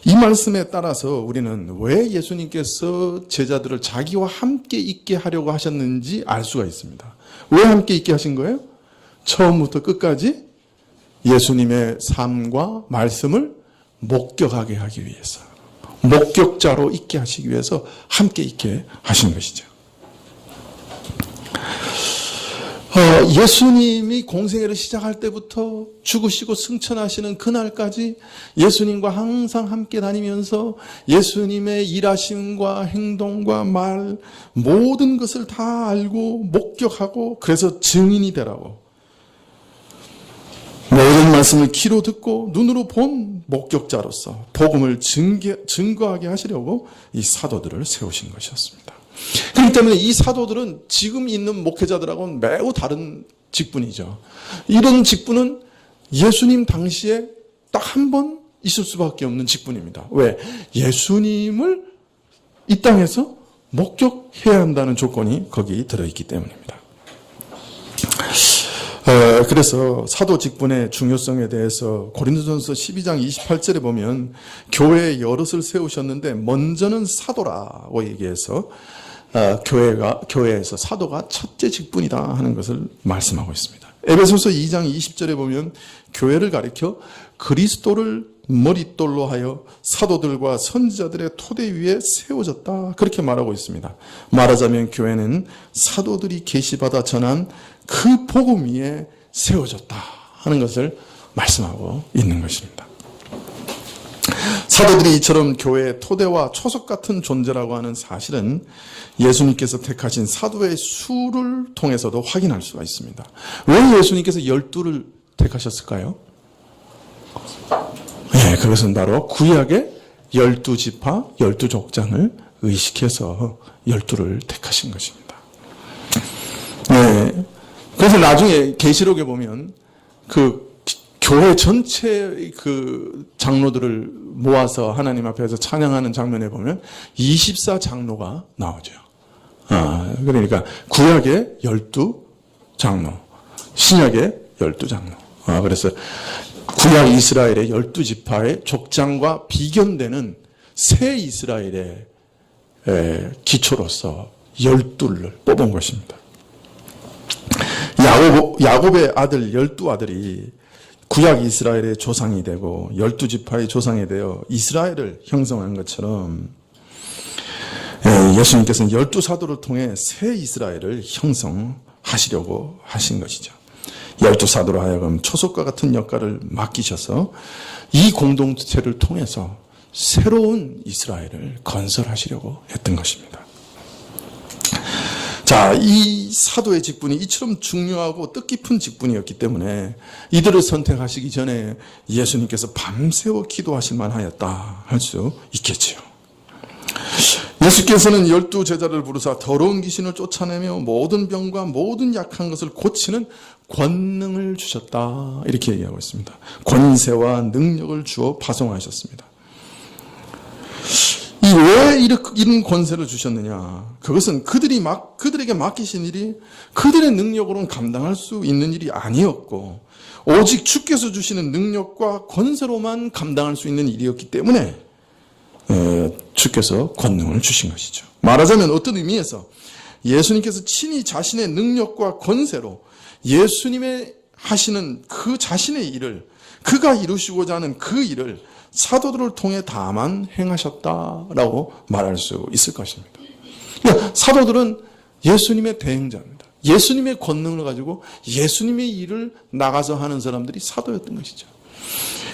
이 말씀에 따라서 우리는 왜 예수님께서 제자들을 자기와 함께 있게 하려고 하셨는지 알 수가 있습니다. 왜 함께 있게 하신 거예요? 처음부터 끝까지 예수님의 삶과 말씀을 목격하게 하기 위해서, 목격자로 있게 하시기 위해서 함께 있게 하신 것이죠. 예수님이 공생애를 시작할 때부터 죽으시고 승천하시는 그날까지 예수님과 항상 함께 다니면서 예수님의 일하심과 행동과 말 모든 것을 다 알고 목격하고 그래서 증인이 되라고, 모든 말씀을 귀로 듣고 눈으로 본 목격자로서 복음을 증거하게 하시려고 이 사도들을 세우신 것이었습니다. 그렇기 때문에 이 사도들은 지금 있는 목회자들하고는 매우 다른 직분이죠. 이런 직분은 예수님 당시에 딱 한 번 있을 수밖에 없는 직분입니다. 왜? 예수님을 이 땅에서 목격해야 한다는 조건이 거기 들어있기 때문입니다. 그래서 사도 직분의 중요성에 대해서 고린도전서 12장 28절에 보면 교회에 여럿을 세우셨는데 먼저는 사도라고 얘기해서 교회에서 사도가 첫째 직분이다 하는 것을 말씀하고 있습니다. 에베소서 2장 20절에 보면 교회를 가리켜 그리스도를 머릿돌로 하여 사도들과 선지자들의 토대 위에 세워졌다 그렇게 말하고 있습니다. 말하자면 교회는 사도들이 계시받아 전한 그 복음 위에 세워졌다 하는 것을 말씀하고 있는 것입니다. 사도들이 이처럼 교회의 토대와 초석 같은 존재라고 하는 사실은 예수님께서 택하신 사도의 수를 통해서도 확인할 수가 있습니다. 왜 예수님께서 12를 택하셨을까요? 네, 그것은 바로 구약의 12지파, 12족장을 의식해서 12를 택하신 것입니다. 네, 그래서 나중에 계시록에 보면 그 교회 전체 그 장로들을 모아서 하나님 앞에서 찬양하는 장면에 보면 24장로가 나오죠. 그러니까 구약의 12장로, 신약의 12장로. 그래서 구약 이스라엘의 12지파의 족장과 비견되는 새 이스라엘의 기초로서 12를 뽑은 것입니다. 야곱의 아들 12아들이 구약 이스라엘의 조상이 되고 12지파의 조상이 되어 이스라엘을 형성한 것처럼 예수님께서는 12사도를 통해 새 이스라엘을 형성하시려고 하신 것이죠. 12사도로 하여금 초석과 같은 역할을 맡기셔서 이 공동체를 통해서 새로운 이스라엘을 건설하시려고 했던 것입니다. 자, 이 사도의 직분이 이처럼 중요하고 뜻깊은 직분이었기 때문에 이들을 선택하시기 전에 예수님께서 밤새워 기도하실 만하였다 할 수 있겠지요. 예수께서는 12제자를 부르사 더러운 귀신을 쫓아내며 모든 병과 모든 약한 것을 고치는 권능을 주셨다 이렇게 얘기하고 있습니다. 권세와 능력을 주어 파송하셨습니다. 왜 이런 권세를 주셨느냐? 그것은 그들에게 맡기신 일이 그들의 능력으로는 감당할 수 있는 일이 아니었고 오직 주께서 주시는 능력과 권세로만 감당할 수 있는 일이었기 때문에 주께서 권능을 주신 것이죠. 말하자면 어떤 의미에서 예수님께서 친히 자신의 능력과 권세로 예수님의 하시는 그 자신의 일을, 그가 이루시고자 하는 그 일을 사도들을 통해 다만 행하셨다라고 말할 수 있을 것입니다. 그러니까 사도들은 예수님의 대행자입니다. 예수님의 권능을 가지고 예수님의 일을 나가서 하는 사람들이 사도였던 것이죠.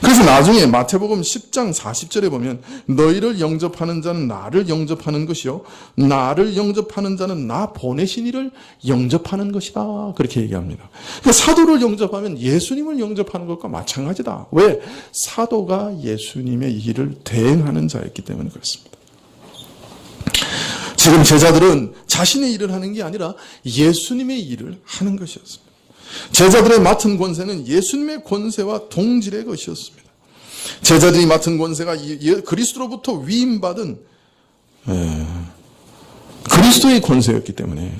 그래서 나중에 마태복음 10장 40절에 보면 너희를 영접하는 자는 나를 영접하는 것이요 나를 영접하는 자는 나 보내신 이를 영접하는 것이다. 그렇게 얘기합니다. 그러니까 사도를 영접하면 예수님을 영접하는 것과 마찬가지다. 왜? 사도가 예수님의 일을 대행하는 자였기 때문에 그렇습니다. 지금 제자들은 자신의 일을 하는 게 아니라 예수님의 일을 하는 것이었습니다. 제자들의 맡은 권세는 예수님의 권세와 동질의 것이었습니다. 제자들이 맡은 권세가 그리스도로부터 위임받은 그리스도의 권세였기 때문에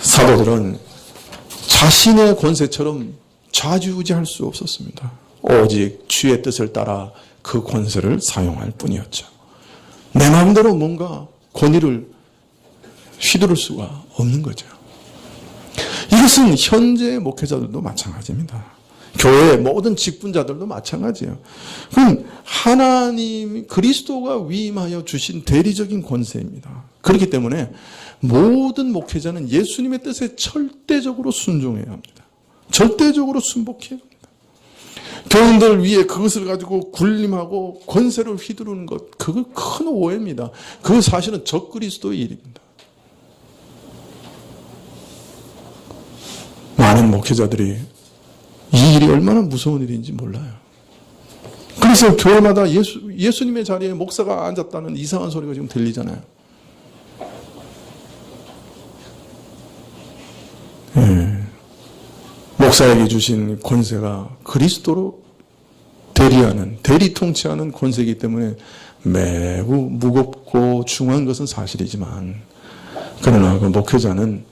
사도들은 자신의 권세처럼 좌지우지할 수 없었습니다. 오직 주의 뜻을 따라 그 권세를 사용할 뿐이었죠. 내 마음대로 뭔가 권위를 휘두를 수가 없는 거죠. 이것은 현재 목회자들도 마찬가지입니다. 교회의 모든 직분자들도 마찬가지예요. 그럼 하나님 그리스도가 위임하여 주신 대리적인 권세입니다. 그렇기 때문에 모든 목회자는 예수님의 뜻에 절대적으로 순종해야 합니다. 절대적으로 순복해야 합니다. 교인들 위에 그것을 가지고 군림하고 권세를 휘두르는 것, 그거 큰 오해입니다. 그거 사실은 적그리스도의 일입니다. 많은 목회자들이 이 일이 얼마나 무서운 일인지 몰라요. 그래서 교회마다 예수님의 자리에 목사가 앉았다는 이상한 소리가 지금 들리잖아요. 목사에게 주신 권세가 그리스도로 대리 통치하는 권세이기 때문에 매우 무겁고 중요한 것은 사실이지만, 그러나 그 목회자는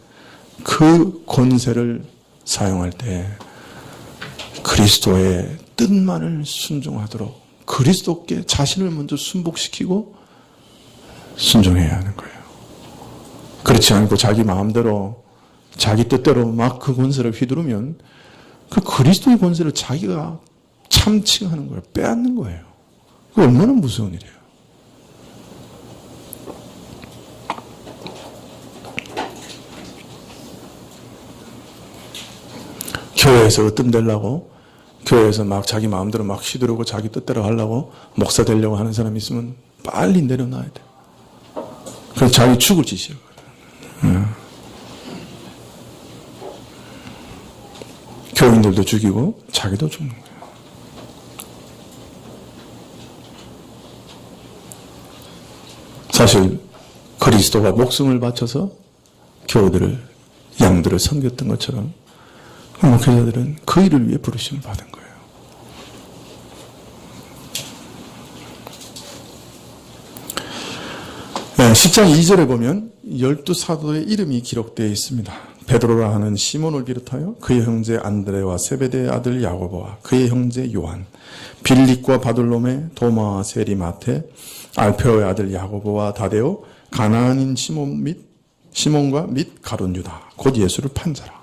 그 권세를 사용할 때 그리스도의 뜻만을 순종하도록 그리스도께 자신을 먼저 순복시키고 순종해야 하는 거예요. 그렇지 않고 자기 마음대로 자기 뜻대로 막 그 권세를 휘두르면 그 그리스도의 권세를 자기가 참칭하는 거예요. 빼앗는 거예요. 그게 얼마나 무서운 일이에요. 교회에서 으뜸 되려고, 교회에서 막 자기 마음대로 막 휘두르고 자기 뜻대로 하려고 목사 되려고 하는 사람이 있으면 빨리 내려놔야 돼요. 그래서 자기 죽을 짓이에요. 교인들도 죽이고 자기도 죽는 거예요. 사실 그리스도가 목숨을 바쳐서 양들을 섬겼던 것처럼 목회자들은 그 일을 위해 부르심을 받은 거예요. 네, 10장 2절에 보면 12사도의 이름이 기록되어 있습니다. 베드로라 하는 시몬을 비롯하여 그의 형제 안드레와 세베대의 아들 야고보와 그의 형제 요한, 빌립과 바돌로메, 도마와 세리마테, 알페오의 아들 야고보와 다데오, 가나안인 시몬과 및 가룟 유다, 곧 예수를 판 자라.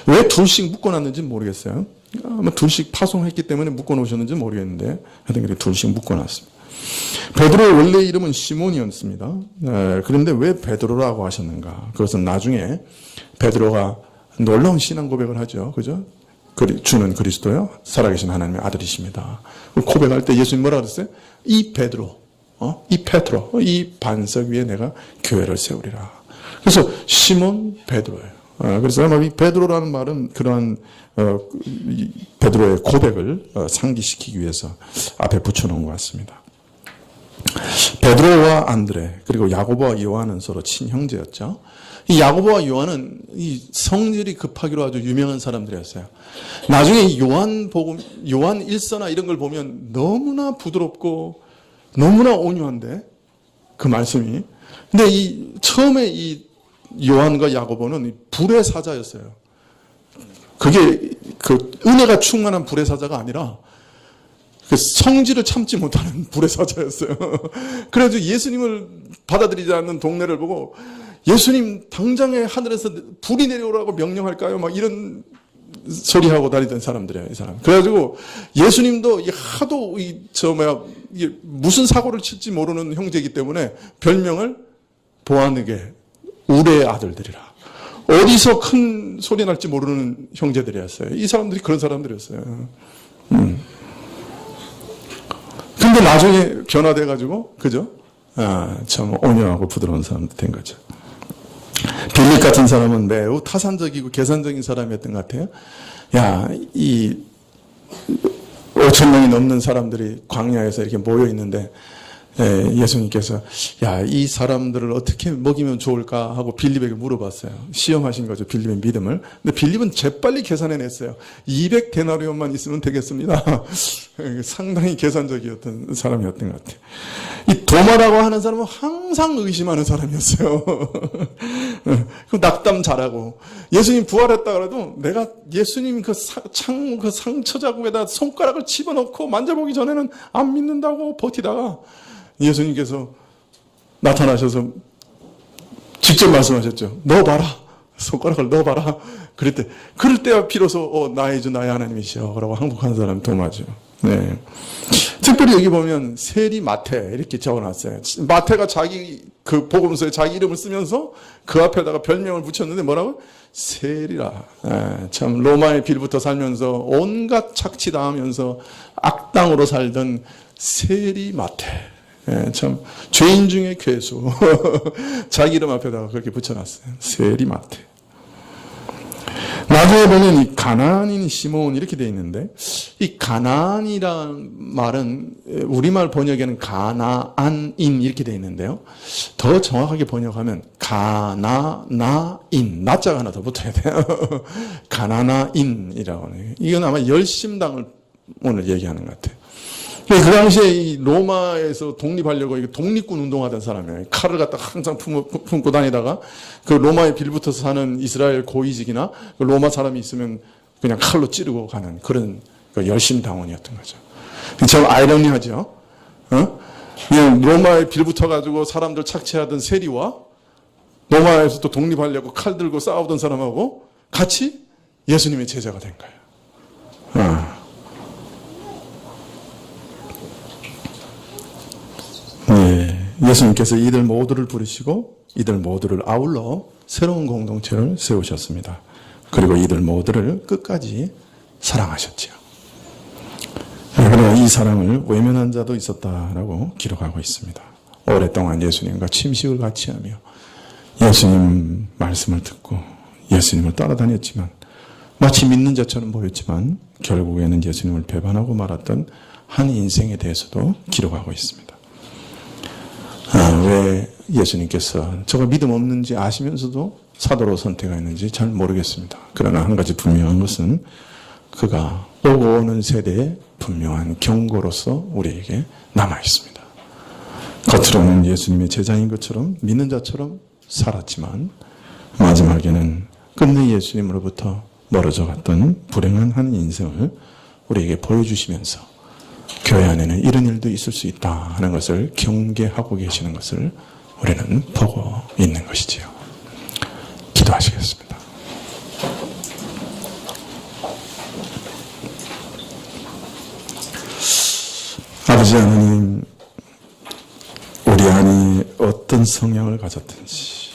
왜 둘씩 묶어놨는지 모르겠어요. 아마 둘씩 파송했기 때문에 묶어놓으셨는지 모르겠는데 하여튼 그렇게 둘씩 묶어놨습니다. 베드로의 원래 이름은 시몬이었습니다. 그런데 왜 베드로라고 하셨는가? 그것은 나중에 베드로가 놀라운 신앙 고백을 하죠. 그죠? 주는 그리스도요, 살아계신 하나님의 아들이십니다. 고백할 때 예수님 뭐라 그랬어요? 이 베드로, 이 반석 위에 내가 교회를 세우리라. 그래서 시몬 베드로예요. 그래서 아마 이 베드로라는 말은 그러한 베드로의 고백을 상기시키기 위해서 앞에 붙여놓은 것 같습니다. 베드로와 안드레 그리고 야고보와 요한은 서로 친형제였죠. 이 야고보와 요한은 이 성질이 급하기로 아주 유명한 사람들이었어요. 나중에 요한 1서나 이런 걸 보면 너무나 부드럽고 너무나 온유한데 그 말씀이. 근데 처음에 이 요한과 야고보는 불의 사자였어요. 그게 그 은혜가 충만한 불의 사자가 아니라 그 성질을 참지 못하는 불의 사자였어요. 그래서 예수님을 받아들이지 않는 동네를 보고 예수님 당장에 하늘에서 불이 내려오라고 명령할까요? 막 이런 소리하고 다니던 사람들이에요, 이 사람. 그래가지고 예수님도 하도 무슨 사고를 칠지 모르는 형제이기 때문에 별명을 보아느게 우레의 아들들이라. 어디서 큰 소리 날지 모르는 형제들이었어요. 이 사람들이 그런 사람들이었어요. 근데 나중에 변화돼가지고, 그죠? 참 온유하고 부드러운 사람도 된 거죠. 빌립 같은 사람은 매우 타산적이고 계산적인 사람이었던 것 같아요. 야, 이 5천 명이 넘는 사람들이 광야에서 이렇게 모여 있는데 예수님께서 야, 이 사람들을 어떻게 먹이면 좋을까 하고 빌립에게 물어봤어요. 시험하신 거죠, 빌립의 믿음을. 근데 빌립은 재빨리 계산해냈어요. 200데나리온만 있으면 되겠습니다. 상당히 계산적이었던 사람이었던 것 같아요. 이 도마라고 하는 사람은 항상 의심하는 사람이었어요. 낙담 잘하고. 예수님 부활했다 그래도 내가 예수님 그 상처 자국에다 손가락을 집어넣고 만져보기 전에는 안 믿는다고 버티다가 예수님께서 나타나셔서 직접 말씀하셨죠. 넣어봐라. 손가락을 넣어봐라. 그럴 때야 비로소 나의 주 나의 하나님이시여 라고 항복한 사람이 도마죠. 네. 특별히 여기 보면 세리 마태 이렇게 적어놨어요. 마태가 자기 그 복음서에 자기 이름을 쓰면서 그 앞에다가 별명을 붙였는데 뭐라고? 세리라. 참 로마의 빌부터 살면서 온갖 착취당하면서 악당으로 살던 세리 마태. 참 죄인 중에 괴수. 자기 이름 앞에다가 그렇게 붙여놨어요. 세리 마태. 나중에 보면 이 가나안인 시몬 이렇게 돼 있는데 이 가나안이라는 말은 우리말 번역에는 가나안인 이렇게 돼 있는데요. 더 정확하게 번역하면 가나나인 나자가 하나 더 붙어야 돼요. 가나나인이라고 하네요. 이건 아마 열심당을 오늘 얘기하는 것 같아요. 그 당시에 이 로마에서 독립하려고 독립군 운동하던 사람이에요. 칼을 갖다 항상 품고 다니다가 그 로마에 빌붙어서 사는 이스라엘 고위직이나 그 로마 사람이 있으면 그냥 칼로 찌르고 가는 그런 그 열심당원이었던 거죠. 참 아이러니하죠. 그냥 로마에 빌붙어가지고 사람들 착취하던 세리와 로마에서 또 독립하려고 칼 들고 싸우던 사람하고 같이 예수님의 제자가 된 거예요. 예수님께서 이들 모두를 부르시고 이들 모두를 아울러 새로운 공동체를 세우셨습니다. 그리고 이들 모두를 끝까지 사랑하셨지요. 그리고 이 사랑을 외면한 자도 있었다라고 기록하고 있습니다. 오랫동안 예수님과 침식을 같이 하며 예수님 말씀을 듣고 예수님을 따라다녔지만 마치 믿는 자처럼 보였지만 결국에는 예수님을 배반하고 말았던 한 인생에 대해서도 기록하고 있습니다. 왜 예수님께서 저가 믿음 없는지 아시면서도 사도로 선택했는지 잘 모르겠습니다. 그러나 한 가지 분명한 것은 그가 오고 오는 세대의 분명한 경고로서 우리에게 남아 있습니다. 겉으로는 예수님의 제자인 것처럼 믿는 자처럼 살았지만 마지막에는 끝내 예수님으로부터 멀어져 갔던 불행한 한 인생을 우리에게 보여주시면서 교회 안에는 이런 일도 있을 수 있다 하는 것을 경계하고 계시는 것을 우리는 보고 있는 것이지요. 기도하시겠습니다. 아버지 하나님, 우리 안이 어떤 성향을 가졌든지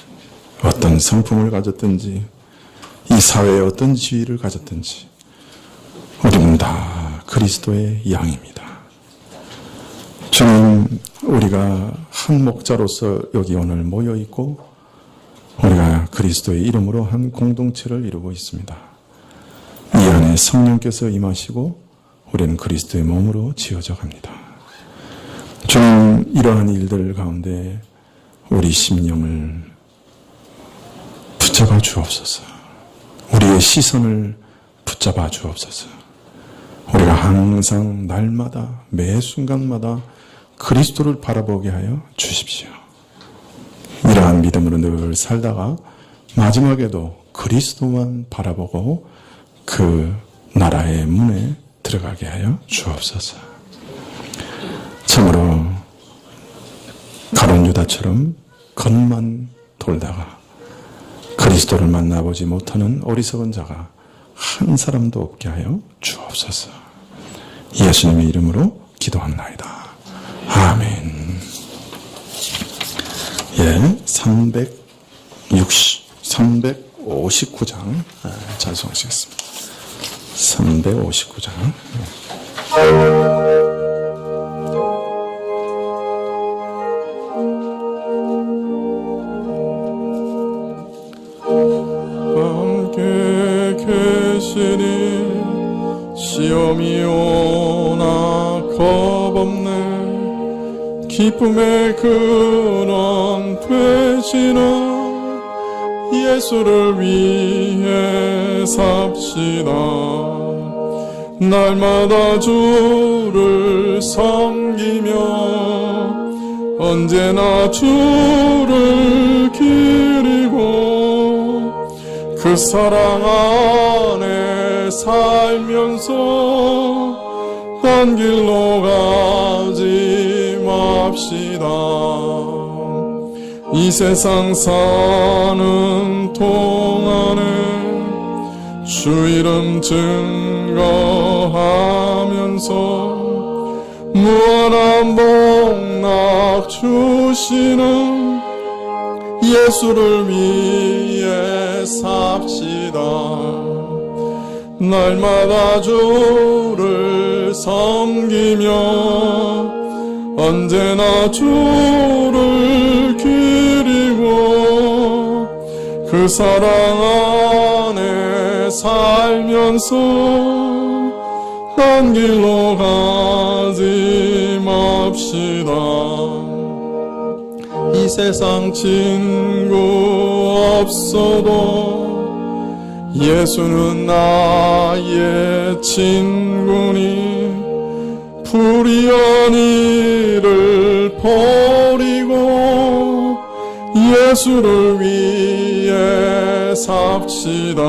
어떤 성품을 가졌든지 이 사회에 어떤 지위를 가졌든지 우리는 다 그리스도의 양입니다. 주님, 우리가 한 목자로서 여기 오늘 모여 있고 우리가 그리스도의 이름으로 한 공동체를 이루고 있습니다. 이 안에 성령께서 임하시고 우리는 그리스도의 몸으로 지어져 갑니다. 주님, 이러한 일들 가운데 우리 심령을 붙잡아 주옵소서. 우리의 시선을 붙잡아 주옵소서. 우리가 항상 날마다 매 순간마다 그리스도를 바라보게 하여 주십시오. 이러한 믿음으로 늘 살다가 마지막에도 그리스도만 바라보고 그 나라의 문에 들어가게 하여 주옵소서. 참으로 가룟 유다처럼 겉만 돌다가 그리스도를 만나보지 못하는 어리석은 자가 한 사람도 없게 하여 주옵소서. 예수님의 이름으로 기도합나이다. 아멘. 예, 359장 찬송하시겠습니다. 359장. 함께 계시니 시험이 오나 겁없네. 기쁨의 근원 되시는 예수를 위해 삽시다. 날마다 주를 섬기며 언제나 주를 기리고 그 사랑 안에 살면서 딴 길로 가지 맙시다. 이 세상 사는 동안에 주 이름 증거하면서 무한한 복락 주시는 예수를 위해 삽시다. 날마다 주를 섬기며 언제나 주를 기리고 그 사랑 안에 살면서 딴 길로 가지 맙시다. 이 세상 친구 없어도 예수는 나의 친구니 불의한 일을 버리고 예수를 위해 삽시다.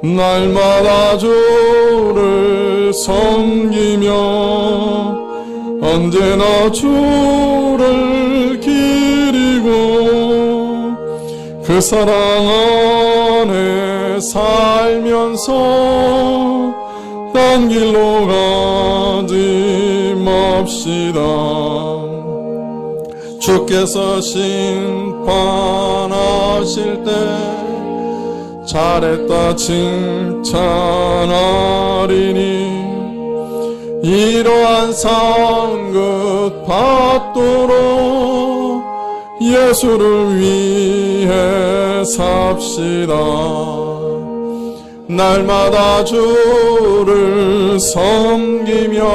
날마다 주를 섬기며 언제나 주를 기리고 그 사랑 안에 살면서 딴 길로 가지 맙시다. 주께서 심판하실 때 잘했다 칭찬하리니 이러한 상급 받도록 예수를 위해 삽시다. 날마다 주를 섬기며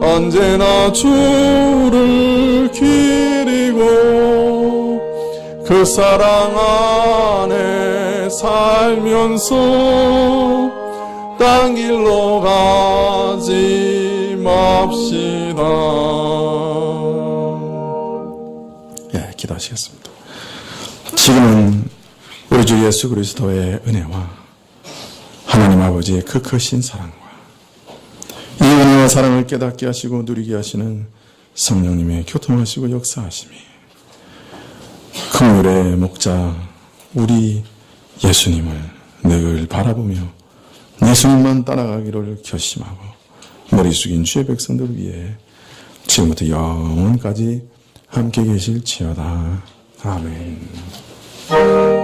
언제나 주를 기리고 그 사랑 안에 살면서 딴 길로 가지 맙시다. 예, 기도하시겠습니다. 지금은 우리 주 예수 그리스도의 은혜와 하나님 아버지의 그 크신 사랑과 이 은혜와 사랑을 깨닫게 하시고 누리게 하시는 성령님의 교통하시고 역사하심이 긍휼의 목자 우리 예수님을 늘 바라보며 예수님만 따라가기를 결심하고 머리 숙인 주의 백성들을 위해 지금부터 영원까지 함께 계실지어다. 아멘.